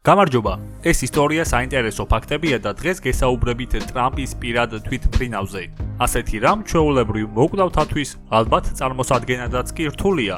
გამარჯობა, ეს ისტორია საინტერესო ფაქტებია და დღეს გესაუბრებით ტრამპის პირად თვითმფრინავზე. ასეთი რამ ჩვეულებრივ მოკვდავთათვის ალბათ წარმოსადგენადაც კი რთულია.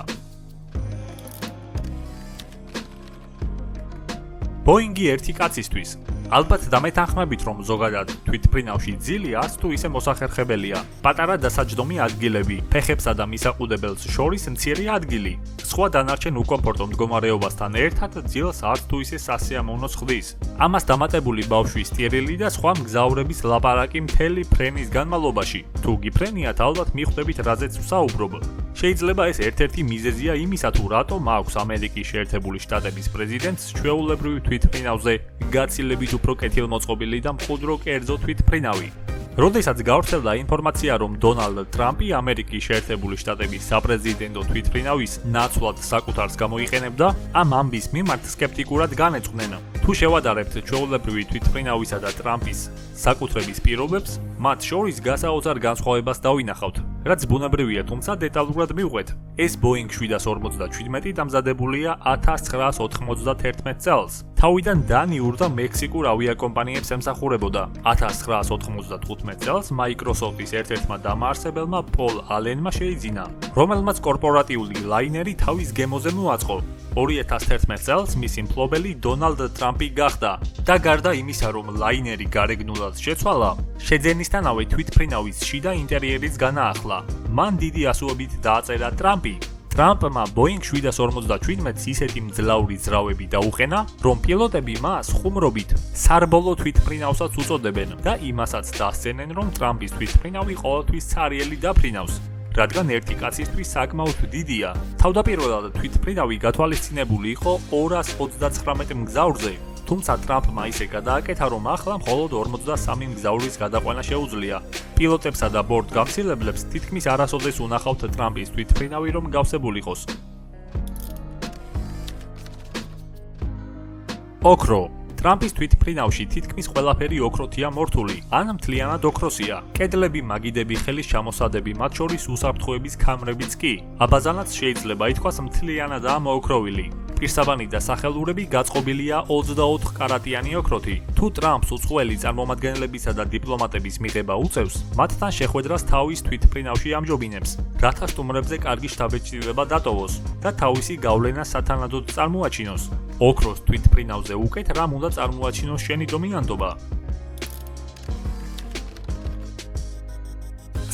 ბოინგი ერთი კაცისთვის. ალბათ დამეთანხმებით, რომ ზოგადად თვითმფრინავში ძილი არც თუ ისე მოსახერხებელია. პატარა დასაჯდომი ადგილები, ფეხებსა და მისაყუდებელს შორის მცირე ადგილი. სხვა დანარჩენ უკომფორტო მდგომარეობასთან ერთად ძილს არც თუ ისე სასიამოვნოს ხდის. ამას დამატებული ბავშვის სტირილი და სხვა მგზავრების ლაპარაკი მთელი ფრენის განმავლობაში. თუ გიფრენიათ, ალბათ მიხვდებით, რაზეც ვსაუბრობ. შეიძლება ეს ერთ-ერთი მიზეზია იმისა, თუ რატომ აქვს ამერიკის შეერთებული შტატების პრეზიდენტს ჩვეულებრივი თვითმფრინავზე გაცილებით უფრო კეთილმოწყობილი და მყუდრო კერძო თვითმფრინავი. როდესაც გავრცელდა ინფორმაცია, რომ დონალდ ტრამპი ამერიკის შეერთებული შტატების საპრეზიდენტო თვითმფრინავის ნაცვლად საკუთარს გამოიყენებდა, ამ ამბის მიმართ სკეპტიკურად განეწყვნენ. თუ შევადარებთ ჩვეულებრივი თვითმფრინავისა და ტრამპის საკუთრების პირობებს, მათ შორის გასაოცარ განსხვავებას დავინახავთ, რაც ბუნებრივია, თუმცა დეტალურად მივყვეთ. ეს ბოინგ 747 დამზადებულია 1991 წელს. თავიდან დანიურ და მექსიკურ ავიაკომპანიებს ემსახურებოდა. 1995 წელს Microsoft-ის ერთ-ერთმა დამაარსებელმა პოლ ალენმა შეიძინა, რომელმაც კორპორატიული ლაინერი თავის გემოზე მოაწყო. 2011 წელს მისი მფლობელი დონალდ ტრამპი გახდა და გარდა იმისა, რომ ლაინერი გარეგნულად შეცვალა, შეძენისთანავე თვითმფრინავის შიდა ინტერიერიც განაახლა. მან დიდი ასოებით დააწერა ტრამპი. ტრამპმა ბოინგ 747-ს ისეთი მძლავრი ძრავები დაუყენა, რომ პილოტები მას ხუმრობით სარბოლო თვითმფრინავსაც უწოდებენ და იმასაც დასცენენ, რომ ტრამპის თვითმფრინავი ყოველთვის ცარიელი დაფრინავს, რადგან ერთი კაცისთვის საკმაოდ დიდია. თავდაპირველად თვითმფრინავი გათვალისწინებული იყო 229 მგზავრზე, თუმცა ტრამპმა ისე გადააკეთა, რომ ახლა მხოლოდ 43 მგზავრის გადაყვანა შეუძლია. პილოტებსა და ბორტ გამსილებლებს თითქმის არასოდეს უნახავთ ტრამპის თვითმფრინავი, რომ გავსებულიყოს. ოქრო. ტრამპის თვითმფრინავში თითქმის ყველაფერი ოქროთია მორთული, ან მთლიანად ოქროსია. კედლები, მაგიდები, ხელის ჩამოსადები, მათ შორის უსაფრთხოების კამერებიც კი. აბაზანაც შეიძლება ითქვას მთლიანადაა მოოქროვილი. პირსაბანი და სახელურები გაწყობილია 24 კარატიანი ოქროთი. თუ ტრამპს უცხოელი წარმომადგენლებისა და დიპლომატების მიღება უწევს, მათთან შეხვედრას თავის თვითმფრინავში ამჯობინებს, რათა სტუმრებზე კარგი შთაბეჭდილება დატოვოს და თავისი გავლენა სათანადოდ წარმოაჩინოს. ოქროს თვითმფრინავზე უკეთ რამ უნდა წარმოაჩინოს შენი დომინანტობა?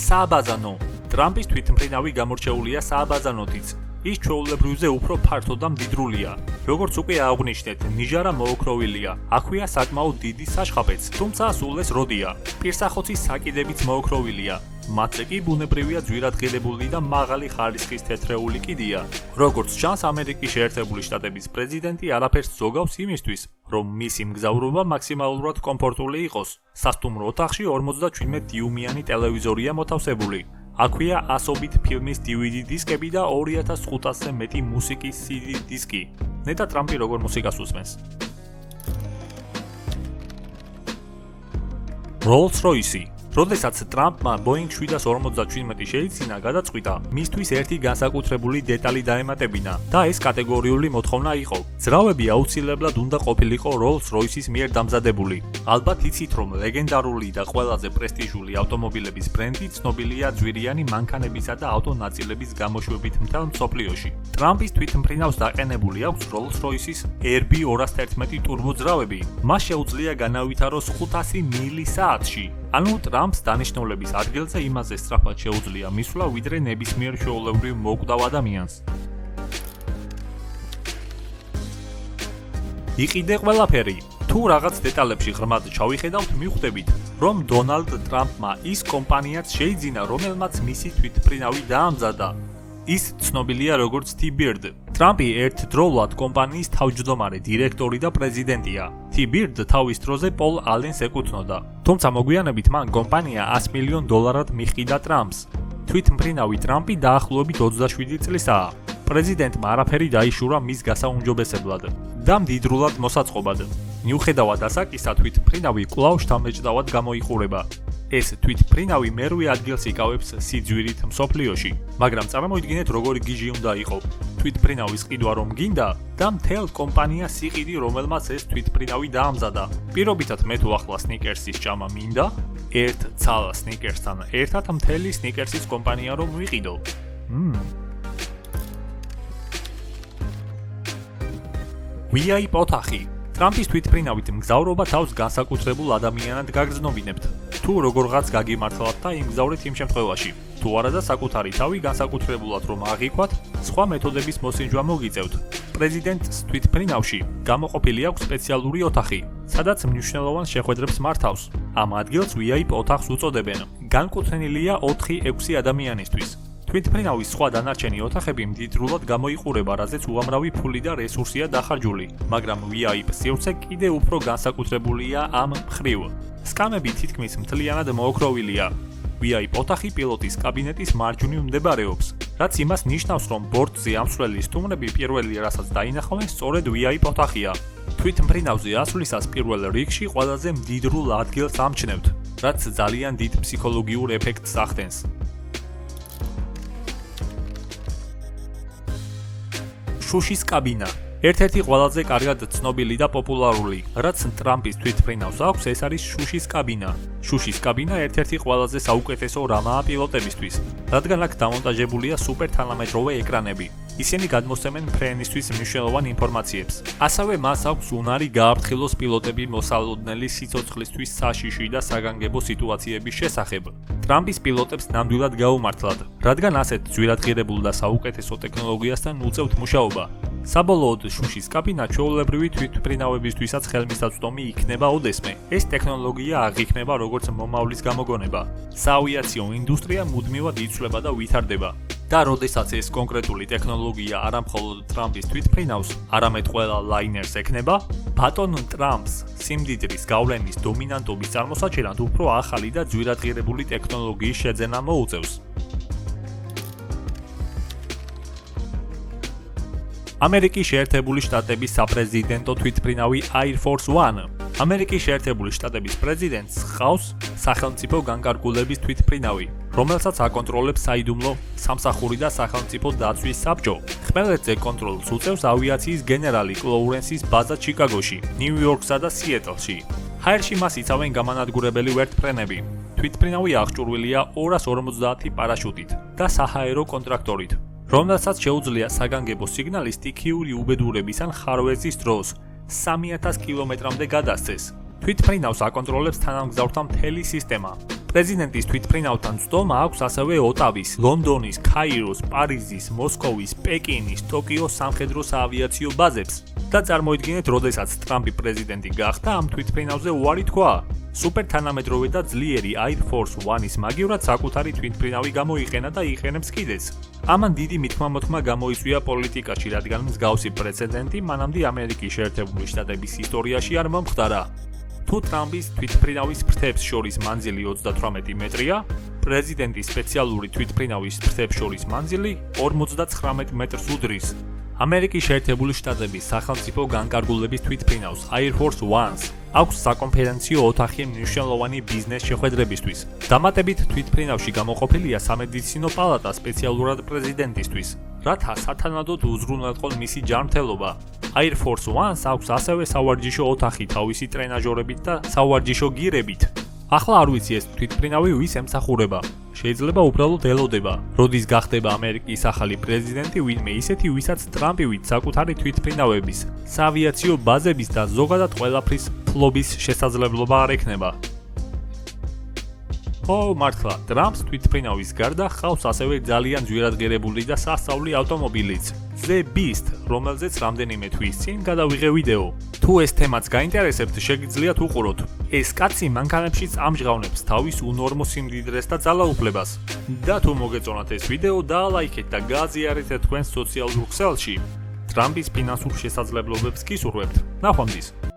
სააბაზანო. ტრამპის თვითმფრინავი გამორჩეულია სააბაზანოთიც. ის ჩვეულებრივზე უფრო ფართო და მდიდრულია. როგორც უკვე აღვნიშნეთ, ნიჟარა მოოქროვილია. აქვეა საკმაოდ დიდი საშხაპეც, თუმცა სულ ეს როდია. პირსახოცის საკიდებიც მოოქროვილია. მათზე კი ბუნებრივია ძვირადღირებული და მაღალი ხარისხის თეთრეული კიდია. როგორც ჩანს, ამერიკის შეერთებული შტატების პრეზიდენტი არაფერს ზოგავს იმისთვის, რომ მისი მგზავრობა მაქსიმალურად კომფორტული იყოს. სასტუმრო ოთახში 47 დიუმიანი ტელევიზორია მოთავსებული. აქვეა ასობით ფილმის DVD დისკები და 2500-ზე მეტი მუსიკის CD დისკი. ნეტა ტრამპი როგორ მუსიკას უსმენს? Rolls-Royce. როდესაც ტრამპმა ბოინგ 747 შეიძინა, გადაწყვიტა მისთვის ერთი განსაკუთრებული დეტალი დაემატებინა და ეს კატეგორიული მოთხოვნა იყო. ძრავები აუცილებლად უნდა ყოფილიყო Rolls-Royce-ის მიერ დამზადებული. ალბათ იცით, რომ ლეგენდარული და ყველაზე პრესტიჟული ავტომობილების ბრენდი ცნობილია ძვირიანი მანქანებისა და ავტონაწილების გამოშვებით მთელ მსოფლიოში. ტრამპის თვითმფრინავს დაყენებული აქვს Rolls-Royce-ის RB211 ტურბო ძრავები. მას შეუძლია განავითაროს 500 მილი საათში. ანუ ტრამპს დანიშნულების ადგილზე იმაზე სწრაფად შეუძლია მისვლა, ვიდრე ნებისმიერ ჩვეულებრივ მოკვდავ ადამიანს. იყიდე ყველაფერი. თუ რაღაც დეტალებში ღრმად ჩავიხედავთ, მიხვდებით, რომ დონალდ ტრამპმა ის კომპანიაც შეიძინა, რომელმაც მისი თვითმფრინავი დაამზადა. ის ცნობილია როგორც T-Bird. ტრამპი ერთდროულად კომპანიის თავმჯდომარე, დირექტორი და პრეზიდენტია. T-Bird თავის დროზე პოლ ალენს ეკუთვნოდა. თუმცა მოგვიანებით მან კომპანია $100 მილიონ მიჰყიდა ტრამპს. თვითმფრინავი ტრამპი დაახლოებით 27 წლისაა. პრეზიდენტმა არაფერი დაიშურა მის გასაუმჯობესებლად და მდიდრულად მოსაწყობად. მიუხედავად ასაკისა, თვითმფრინავი კვლავ შთამბეჭდავად გამოიყურება. ეს თვითმფრინავი მერვე ადგილს იკავებს სიძვირით მსოფლიოში, მაგრამ წარმოიდგინეთ როგორი გიჟი უნდა იყო. თვითმფრინავის ყიდვა რომ გინდა და მთელ კომპანიას იყიდი, რომელმაც ეს თვითმფრინავი დაამზადა. პირობითად მე თუ ახლა სნიკერსის ჭამა მინდა, ერთ ცალ სნიკერსთან ერთად მთელი სნიკერსის კომპანია რომ ვიყიდო. VIP ოთახი. ტრამპის თვითმფრინავით მგზავრობა თავს განსაკუთრებულ ადამიანად გაგრძნობინებთ. თუ როგორღაც გაგიმართლათ და იმგზავრეთ იმ შემთხვევაში. თუ არა და საკუთარი თავი განსაკუთრებულად რომ აღიქვათ, სხვა მეთოდების მოსინჯვა მოგიწევთ. პრეზიდენტს თვითმფრინავში გამოყოფილი აქვს სპეციალური ოთახი, სადაც მნიშვნელოვან შეხვედრებს მართავს. ამ ადგილს VIP ოთახს უწოდებენ. განკუთვნილია 4-6 ადამიანისთვის. თვითმფრინავის სხვა დანარჩენი ოთახები მდიდრულად გამოიყურება, რაზეც უამრავი ფული და რესურსია დახარჯული, მაგრამ VIP სივრცე კიდევ უფრო განსაკუთრებულია ამ მხრივ. სკამები თითქმის მთლიანად მოოქროვილია. VIP ოთახი პილოტის კაბინეტის მარჯვნივ მდებარეობს, რაც იმას ნიშნავს, რომ ბორტზე ამსვლელი სტუმრები პირველი რასაც დაინახავენ, სწორედ VIP ოთახია. თვითმფრინავზე ასვლისას პირველ რიგში ყველაზე მდიდრულ ადგილს ამჩნევთ, რაც ძალიან დიდ ფსიქოლოგიურ ეფექტს ახდენს. შუშის კაბინა. ერთ-ერთი ყველაზე კარგად ცნობილი და პოპულარული, რაც ტრამპის თვითმფრინავს აქვს, ეს არის შუშის კაბინა. შუშის კაბინა ერთ-ერთი ყველაზე საუკეთესო რამაა პილოტებისთვის, რადგან აქ დამონტაჟებულია სუპერთანამედროვე ეკრანები. ისინი გადმოსცემენ ფრენისთვის მნიშვნელოვან ინფორმაციებს. ასევე მას აქვს უნარი გააფრთხილოს პილოტები მოსალოდნელი სიცოცხლისთვის საშიში და საგანგებო სიტუაციების შესახებ. ტრამპის პილოტებს ნამდვილად გაუმართლად, რადგან ასეთ ძვირადღირებულ და საუკეთესო ტექნოლოგიასთან უწევთ მუშაობა. საბოლოოდ შუშის კაბინა ჩვეულებრივი თვითმფრინავებისთვისაც ხელმისაწვდომი იქნება ოდესმე. ეს ტექნოლოგია აღიქმება როგორც მომავლის გამოგონება. საავიაციო ინდუსტრია მუდმივად იცვლება და ვითარდება. და როდესაც ეს კონკრეტული ტექნოლოგია არა მხოლოდ ტრამპის თვითმფრინავს, არამედ ყველა ლაინერს ექნება, ბატონ ტრამპს სიმდიდრის გავლენის დომინანტობის წარმოსაჩენად უფრო ახალი და ძვირადღირებული ტექნოლოგიის შეძენა მოუწევს. ამერიკის შეერთებული შტატების საპრეზიდენტო თვითმფრინავი Air Force One. ამერიკის შეერთებული შტატების პრეზიდენტს ჰყავს სახელმწიფო განკარგულების თვითმფრინავი, რომელსაც აკონტროლებს საიდუმლო სამსახური და სახელმწიფო დაცვის საბჭო. ხმელეთზე კონტროლს უწევს ავიაციის გენერალი კლოურენსის ბაზა ჩიკაგოში, ნიუ-იორკსა და სიეტლში. ჰაერში მას იცავენ გამანადგურებელი ვერტმფრენები. თვითმფრინავი აღჭურვილია 250 პარაშუტით და საჰაერო კონტრაქტორით, რომელსაც შეუძლია საგანგებო სიგნალი სტიქიური უბედურების ან ხარვეზის დროს 3000 კილომეტრამდე გადასცეს. თვითმფრინავს აკონტროლებს თანამგზავრთა მთელი სისტემა. პრეზიდენტის თვითმფრინავთან ცდომა აქვს ასევე ოტავის, ლონდონის, ქაიროს, პარიზის, მოსკოვის, პეკინის, ტოკიოს სამხედრო საავიაციო ბაზებს. და წარმოიდგინეთ, როდესაც ტრამპი პრეზიდენტი გახდა, ამ თვითმფრინავზე უარი თქვა. სუპერთანამედროვე და ძლიერი Air Force One-ის მაგივრად საკუთარი თვითმფრინავი გამოიყენა და იყენებს კიდეც. ამან დიდი მithმა-მოთქმა გამოიწვია პოლიტიკაში, რადგან მსგავსი პრეცედენტი მანამდე ამერიკის შეერთებული შტატების ისტორიაში არ მომხდარა. თუ ტრამპის თვითმფრინავის ფრთებს შორის მანძილი 38 მეტრია, პრეზიდენტის სპეციალური თვითმფრინავის ფრთებს შორის მანძილი 59 მეტრს უდრის. ამერიკის შეერთებული შტატების სახელმწიფო განკარგულების თვითმფრინავს Air Force One-ს აქვს საკონფერენციო ოთახი მნიშვნელოვანი ბიზნეს შეხვედრებისთვის. დამატებით თვითმფრინავში გამოყოფილია სამედიცინო პალატა სპეციალურად პრეზიდენტისთვის, რათა სათანადოდ უზრუნველყონ მისი ჯანმრთელობა. Air Force One-ს აქვს ასევე სავარჯიშო ოთახი თავისი ტრენაჟორებით და სავარჯიშო გირებით. ახლა არ ვიცი ეს თვითმფრინავი ვის ემსახურება. შეიძლება უბრალოდ ელოდება, როდის გახდება ამერიკის ახალი პრეზიდენტი, ვინმე ისეთი, ვისაც ტრამპივით საკუთარი თვითმფრინავების, საავიაციო ბაზების და ზოგადად ყველაფრის ფლობის შესაძლებლობა არ ექნება. მართლა, ტრამპს თვითმფრინავის გარდა ჰყავს ასევე ძალიან ძვირადღირებული და სასწაული ავტომობილიც, The Beast, რომელზეც რამდენიმე თვის წინ გადავიღე ვიდეო. თუ ეს თემაც გაინტერესებთ, შეგიძლიათ უყუროთ. ეს კაცი მანქანებშიც ამჟღავნებს თავის უნორმო სიმდიდრეს და ძალაუფლებას. და თუ მოგეწონათ ეს ვიდეო, დაალაიქეთ და გააზიარეთ თქვენს სოციალურ ქსელში. ტრამპის ფინანსურ შესაძლებლობებს გისურვებთ. ნახვამდის.